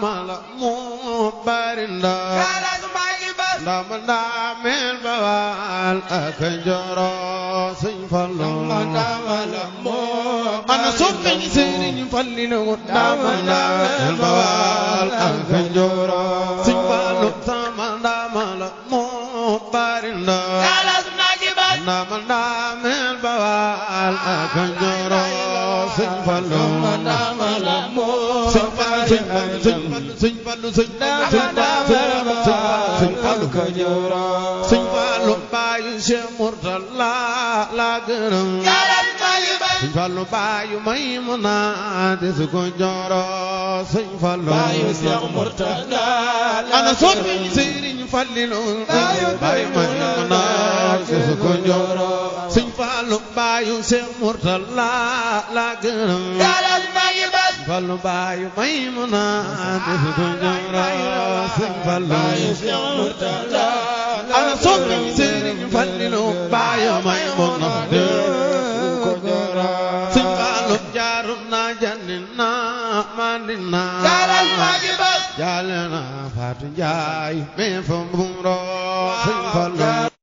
mala mu barinda ndamanda mel bawal ak njoro Sëñ Fallu ana soppe Sëriñ Fallilu ndamanda mel bawal ak njoro Sëñ Fallu sama ndamala mu barinda ndamanda mel bawal ak njoro Sëñ Fallu Sëñ Fallu Sëñ Fallu baayu Cheikh Murtala la gërëm Sëñ Fallu baayu Maymuna desu ko njoro Sëñ Fallu baayu Cheikh Murtala ana soppi Sëriñ Fallilu baayu Maymuna desu ko njoro Sëñ Fallu baayu Cheikh Murtala la gërëm Fallu baayu Maymuna desu ko njoro Sëñ Fallu ana soppi Sëriñ Fallilu baayu Maymuna desu ko njoro Sëñ Fallu jaaru na janina mandina jaale na Faatu Njaay me fa mbumro Sëñ Fallu